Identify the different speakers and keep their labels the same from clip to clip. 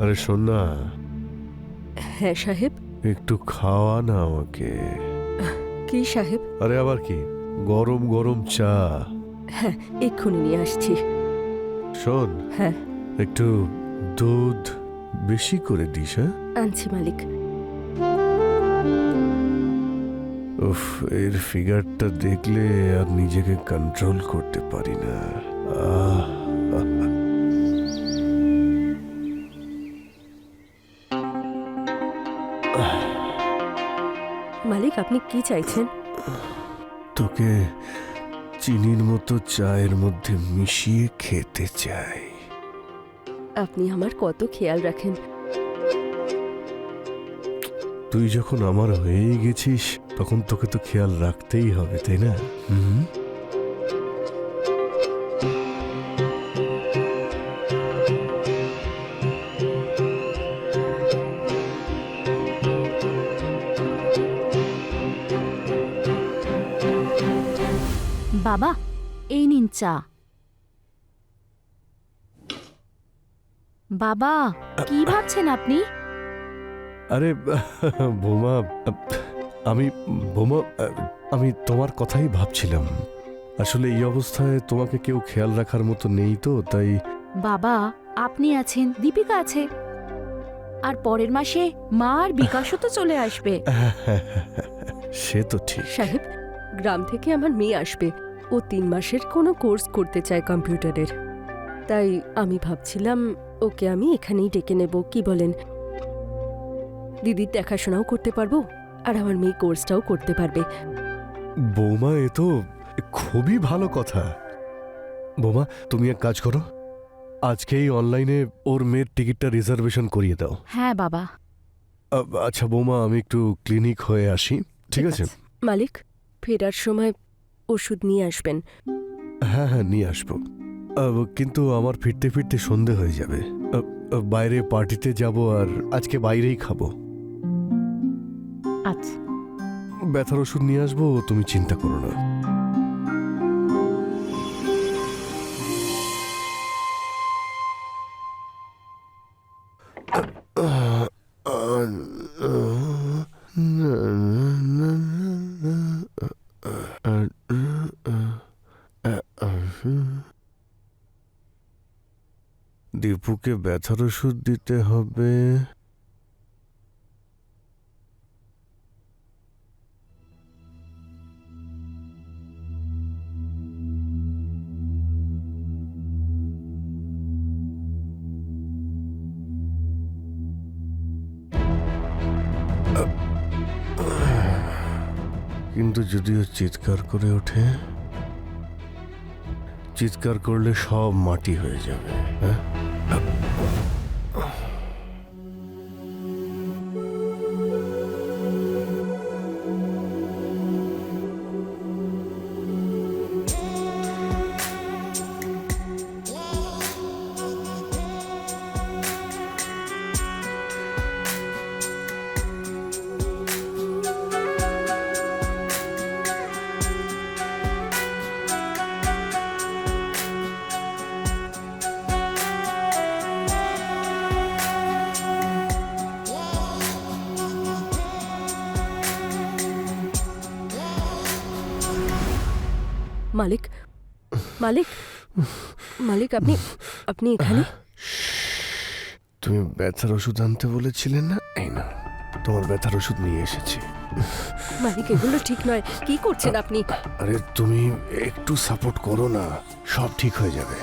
Speaker 1: আরে শোন না,
Speaker 2: হ্যাঁ সাহেব।
Speaker 1: একটু খাওয়া না আমাকে।
Speaker 2: কি সাহেব?
Speaker 1: আরে আবার কি, গরম গরম চা।
Speaker 2: হ্যাঁ, এক্ষুনি নিয়ে আসছি।
Speaker 1: শোন,
Speaker 2: হ্যাঁ,
Speaker 1: একটু দুধ বেশি করে দিস। হ্যাঁ,
Speaker 2: আনছি মালিক।
Speaker 1: উফ, এর ফিগারটা দেখলে আর নিজেকে কন্ট্রোল করতে পারি না। আহ,
Speaker 2: মালিক, আপনি কি চাইছেন?
Speaker 1: তোকে চিনির মতো চায়ের মধ্যে মিশিয়ে খেতে চাই।
Speaker 2: আপনি আমার কত খেয়াল রাখেন।
Speaker 1: তুই যখন আমার হয়েই গেছিস তখন তোকে তো খেয়াল রাখতেই হবে, তাই না? হুম।
Speaker 3: বাবা, এই নিন চা। বাবা, কি ভাবছেন আপনি?
Speaker 1: আরে বোমা, আমি বোমা, আমি তোমার কথাই ভাবছিলাম। আসলে এই অবস্থায় তোমাকে কেউ খেয়াল রাখার মতো নেই, তো তাই।
Speaker 3: বাবা, আপনি আছেন, দীপিকা আছে, আর পরের মাসে মা আর বিকাশও তো চলে আসবে।
Speaker 1: সে তো ঠিক।
Speaker 2: সাহেব, গ্রাম থেকে আমার মেয়ে আসবে। ও 3 মাসের কোনো কোর্স করতে চায় কম্পিউটারের। তাই আমি ভাবছিলাম ওকে আমি এখানেই ডেকে নেব, কি বলেন? দিদির দেখাশোনাও করতে পারবো আর আমার মেয়ে কোর্সটাও করতে পারবে।
Speaker 1: বৌমা, এ তো খুবই ভালো কথা। বৌমা, তুমি এক কাজ করো, আজকেই অনলাইনে ওর মেয়ের টিকিটটা রিজার্ভেশন করিয়ে দাও।
Speaker 3: হ্যাঁ বাবা।
Speaker 1: আচ্ছা বৌমা, আমি একটু ক্লিনিক হয়ে আসি, ঠিক আছে?
Speaker 2: মালিক, ফেরার সময় ওষুধ নিয়ে আসবেন।
Speaker 1: হ্যাঁ হ্যাঁ, নিয়ে আসবো। কিন্তু আমার ফিরতে ফিরতে সন্ধে হয়ে যাবে। বাইরে পার্টিতে যাব, আর আজকে বাইরেই খাবো।
Speaker 3: আচ্ছা।
Speaker 1: ব্যথার ওষুধ নিয়ে আসবো, তুমি চিন্তা করো না। দীপুকে ব্যথার ওষুধ দিতে হবে। কিন্তু যদিও চিৎকার করে ওঠে, চিৎকার করলে সব মাটি হয়ে যাবে। হ্যাঁ,
Speaker 2: মালিক, মালিক, মালিক, আপনি আপনি এখানে?
Speaker 1: তুমি ব্যথার ওষুধ আনতে বলেছিলে না? এই না, তোমার ব্যথার ওষুধ নিয়ে এসেছি।
Speaker 2: মালিক, এগুলো ঠিক নয়। কি করছেন আপনি?
Speaker 1: আরে তুমি একটু সাপোর্ট করো না, সব ঠিক হয়ে যাবে।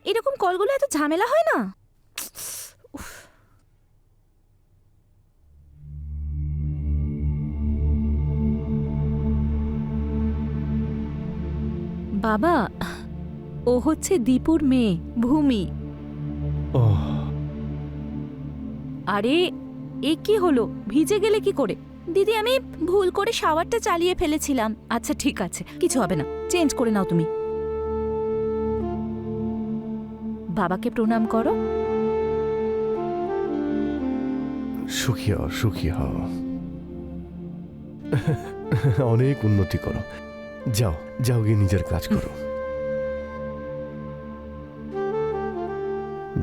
Speaker 3: এরকম কলগুলো এত ঝামেলা হয় না। বাবা, ও হচ্ছে দীপুর মেয়ে ভূমি।
Speaker 1: ও
Speaker 3: আরে এ কি হলো, ভিজে গেলে কি করে? দিদি, আমি ভুল করে শাওয়ারটা চালিয়ে ফেলেছিলাম। আচ্ছা ঠিক আছে, কিছু হবে না, চেঞ্জ করে নাও তুমি। বাবাকে প্রণাম করো।
Speaker 1: সুখী হও, সুখী হও। অনেক উন্নতি করো। যাও যাও, গিয়ে নিজের কাজ করো।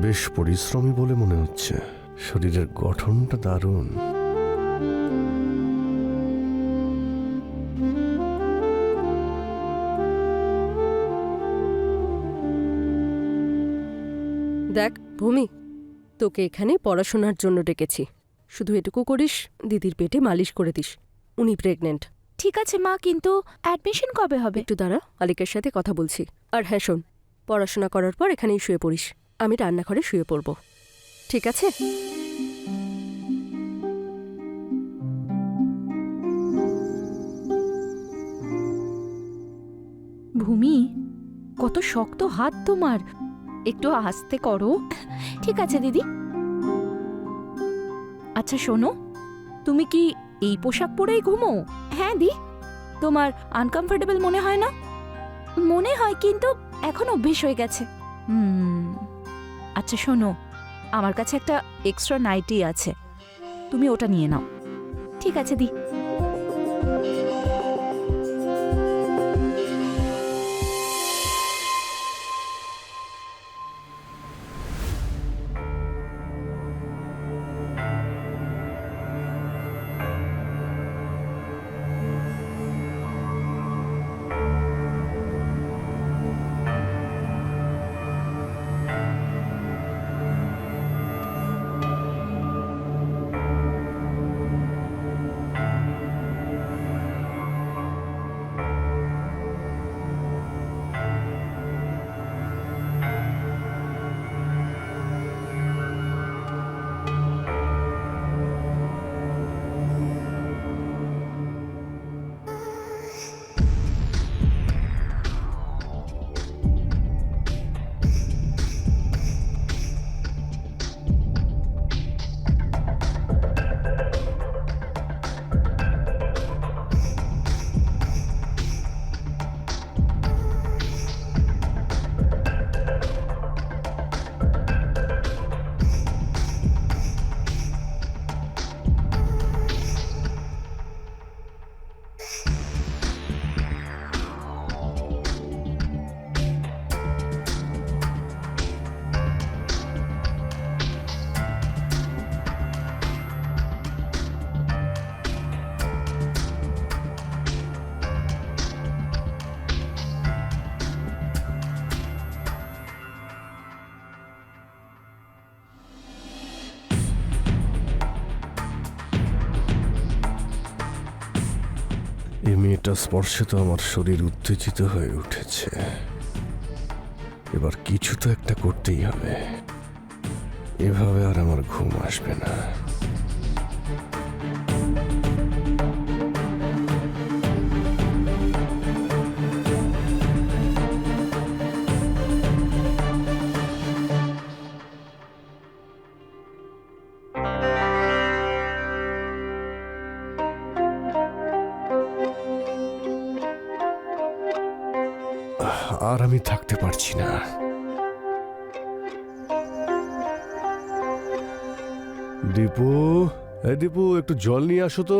Speaker 1: বেশ পরিশ্রমী বলে মনে হচ্ছে, শরীরের গঠনটা দারুণ।
Speaker 2: দেখ ভূমি, তোকে এখানে পড়াশোনার জন্য ডেকেছি। শুধু এটুকু করিস, দিদির পেটে মালিশ করে দিস। উনি প্রেগনেন্ট।
Speaker 3: ঠিক আছে মা, কিন্তু অ্যাডমিশন কবে হবে?
Speaker 2: একটু দাঁড়া, মালিকের সাথে কথা বলছি। আর হ্যাঁ শোন, পড়াশোনা করার পর এখানেই শুয়ে পড়িস। আমি রান্নাঘরে শুয়ে পড়ব, ঠিক আছে?
Speaker 3: ভূমি, কত শক্ত হাত তোমার, একটু আস্তে করো। ঠিক আছে দিদি। আচ্ছা শোনো, তুমি কি এই পোশাক পরেই ঘুমো? হ্যাঁ দি। তোমার আনকমফোর্টেবল মনে হয় না? মনে হয়, কিন্তু এখন অভ্যেস হয়ে গেছে। আচ্ছা শোনো, আমার কাছে একটা এক্সট্রা নাইটি আছে, তুমি ওটা নিয়ে নাও। ঠিক আছে দি।
Speaker 1: এই মেয়েটা স্পর্শে তো আমার শরীর উত্তেজিত হয়ে উঠেছে। এবার কিছু তো একটা করতেই হবে, এভাবে আর আমার ঘুম আসবে না। আর আমি থাকতে পারছি না। দীপু, এই দীপু, একটু জল নিয়ে আসো তো।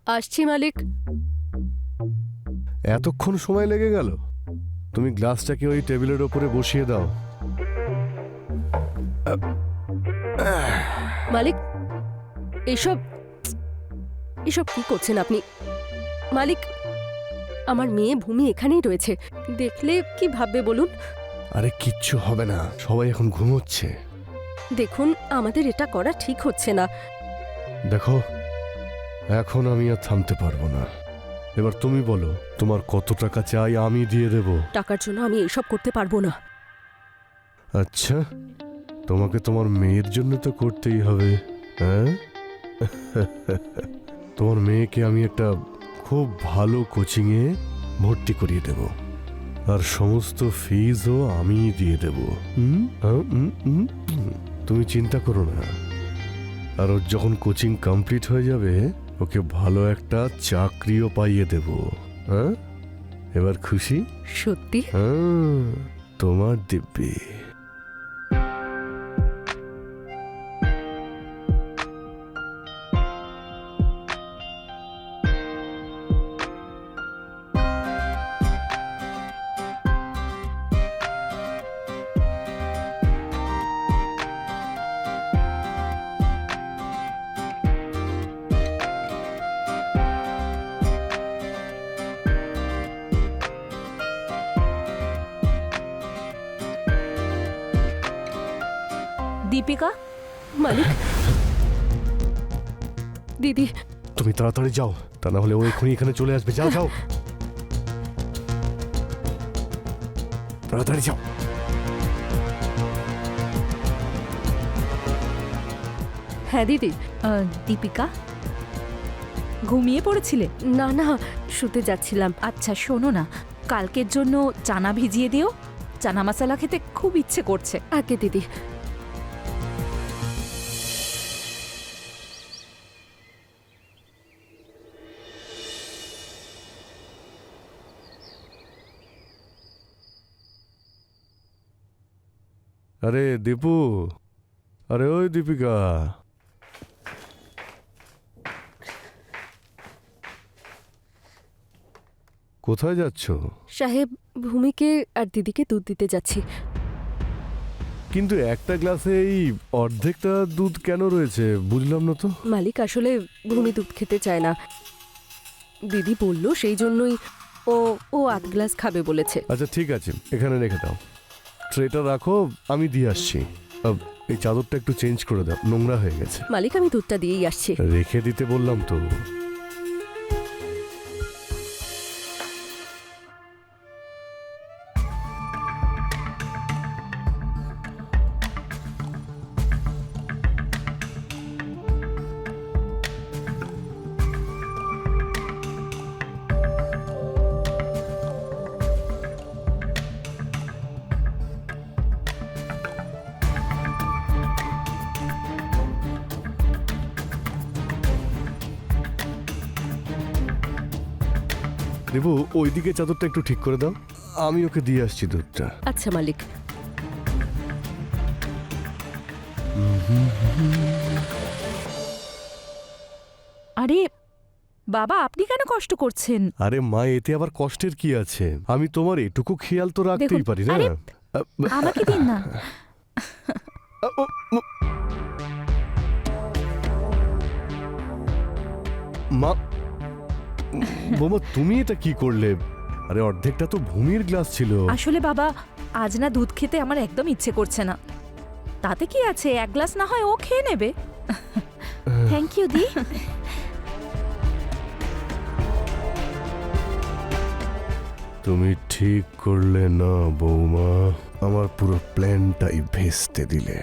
Speaker 2: আসছি মালিক।
Speaker 1: এতক্ষণ সময় লেগে গেল? তুমি গ্লাসটাকে ওই টেবিলের ওপরে বসিয়ে দাও।
Speaker 2: মালিক, এসব এসব কি করছেন আপনি? মালিক, আমার মেয়ে ভূমি এখানেই রয়েছে, দেখলে কি ভাববে বলুন?
Speaker 1: আরে কিচ্ছু হবে না, সবাই এখন ঘুমোচ্ছে।
Speaker 2: দেখুন, আমাদের এটা করা ঠিক হচ্ছে না।
Speaker 1: দেখো, এখন আমি আর থামতে পারবো না। এবার তুমি বলো, তোমার কত টাকা চাই, আমি দিয়ে দেব।
Speaker 2: টাকার জন্য আমি এইসব করতে পারবো না।
Speaker 1: আচ্ছা, তোমাকে তোমার মেয়ের জন্য তো করতেই হবে, হ্যাঁ? তোমার মেয়েকে আমি একটা খুব ভালো কোচিংয়ে ভর্তি করিয়ে দেব, আর সমস্ত ফিজও আমি দিয়ে দেব। তুমি চিন্তা করো না। আর ওর যখন কোচিং কমপ্লিট হয়ে যাবে, ওকে ভালো একটা চাকরিও পাইয়ে দেব। হ্যাঁ, এবার খুশি?
Speaker 2: সত্যি?
Speaker 1: হ্যাঁ, তোমার দিব্যি।
Speaker 3: দীপিকা,
Speaker 2: মালিক, দিদি,
Speaker 1: তুমি তাড়াতাড়ি যাও, তা না হলে ও এখনই এখানে চলে আসবে। যাও যাও, তাড়াতাড়ি যাও।
Speaker 2: হ্যাঁ দিদি।
Speaker 3: দীপিকা, ঘুমিয়ে পড়েছিলে?
Speaker 2: না না, শুতে যাচ্ছিলাম।
Speaker 3: আচ্ছা শোনো না, কালকের জন্য চানা ভিজিয়ে দিও, চানা মশলা খেতে খুব ইচ্ছে করছে।
Speaker 2: আগে দিদি।
Speaker 1: আরে দীপু, আরে ওই দীপিকা, কোথায় যাচ্ছ?
Speaker 2: সাহেব, ভূমিকে আর দিদিকে দুধ দিতে যাচ্ছি।
Speaker 1: কিন্তু একটা গ্লাসে এই অর্ধেকটা দুধ কেন রয়েছে বুঝলাম না তো।
Speaker 2: মালিক, আসলে ভূমি দুধ খেতে চায় না। দিদি বলল সেই জন্যই ও ও আধ গ্লাস খাবে বলেছে।
Speaker 1: আচ্ছা ঠিক আছে, এখানে রেখে দাও। ট্রেটা রাখো, আমি দিয়ে আসছি। এই চাদরটা একটু চেঞ্জ করে দাও, নোংরা হয়ে গেছে।
Speaker 2: মালিক, আমি দুধটা দিয়েই আসছি।
Speaker 1: রেখে দিতে বললাম তো। দেবু, ওইদিকে চাদরটা একটু ঠিক করে দাও, আমি ওকে দিয়ে আসছি দুধটা।
Speaker 2: আচ্ছা মালিক।
Speaker 3: আরে বাবা, আপনি কেন কষ্ট করছেন?
Speaker 1: আরে মা, এতে আবার কষ্টের কি আছে? আমি তোমার এটুকু খেয়াল তো রাখতেই
Speaker 3: দেখুন,
Speaker 1: পারি না।
Speaker 3: আরে, আমাকে দিন না।
Speaker 1: মা, বোমা তুমি এটা কি করলে? আরে অর্ধেকটা তো ভূমির গ্লাস ছিল।
Speaker 3: আসলে বাবা, আজ না দুধ খেতে আমার একদম ইচ্ছে করছে না। তাতে কি আছে, এক গ্লাস না হয় ও খেয়ে নেবে। থ্যাংক ইউ দি।
Speaker 1: তুমি ঠিক করলে না বৌমা, আমার পুরো প্ল্যানটাই ভেস্তে দিলে।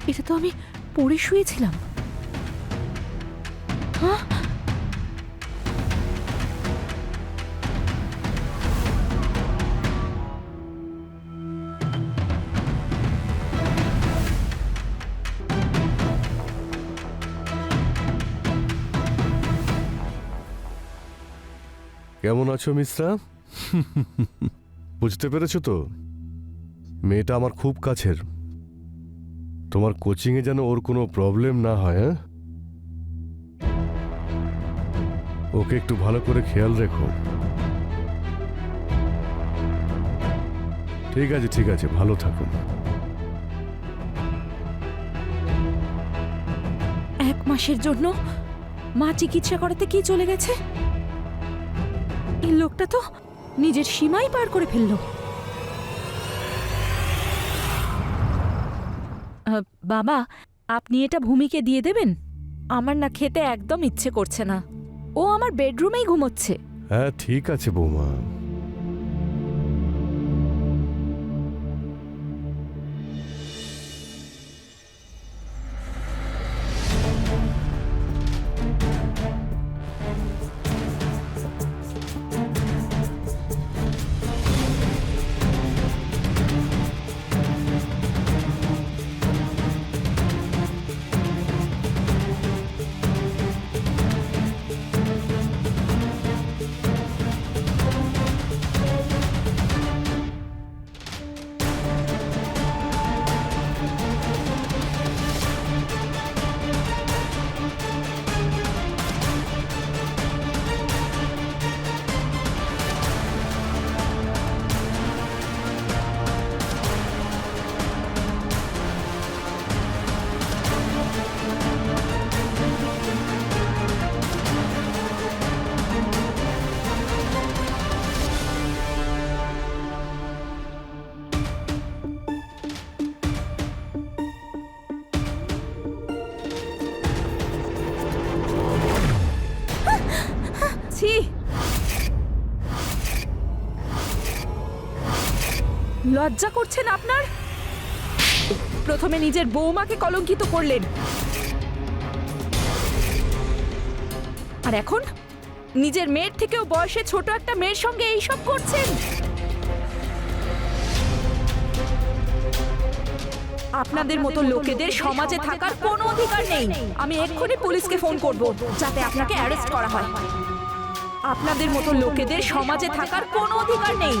Speaker 3: এটা তো আমি পড়ে শুয়েছিলাম। হ্যাঁ,
Speaker 1: কেমন আছো মিশ্রা? বুঝতে পেরেছো তো, মেয়েটা আমার খুব কাছের। তোমার কোচিংয়ে যেন ওর কোনো প্রবলেম না হয়। হ্যাঁ, ওকে একটু ভালো করে খেয়াল রেখো। ঠিক আছে, ভালো থাকুন।
Speaker 3: 1 মাসের জন্য মা চিকিৎসা করাতে কি চলে গেছে? এই লোকটা তো নিজের সীমাই পার করে ফেলল। বাবা, আপনি এটা ভূমিকে দিয়ে দেবেন? আমার না খেতে একদম ইচ্ছে করছে না। ও আমার বেডরুমেই ঘুমোচ্ছে।
Speaker 1: হ্যাঁ, ঠিক আছে বৌমা।
Speaker 3: ছি, লজ্জা করছে না আপনার? প্রথমে নিজের বৌমাকে কলঙ্কিত করলেন, আর এখন নিজের মেয়ের থেকেও বয়সে ছোট একটা মেয়ের সঙ্গে এইসব করছেন। আপনাদের মতো লোকেদের সমাজে থাকার কোনো অধিকার নেই। আমি এক্ষুনি পুলিশকে ফোন করব, যাতে আপনাকে অ্যারেস্ট করা হয়। আপনাদের মতো লোকেদের সমাজে থাকার কোনো অধিকার নেই।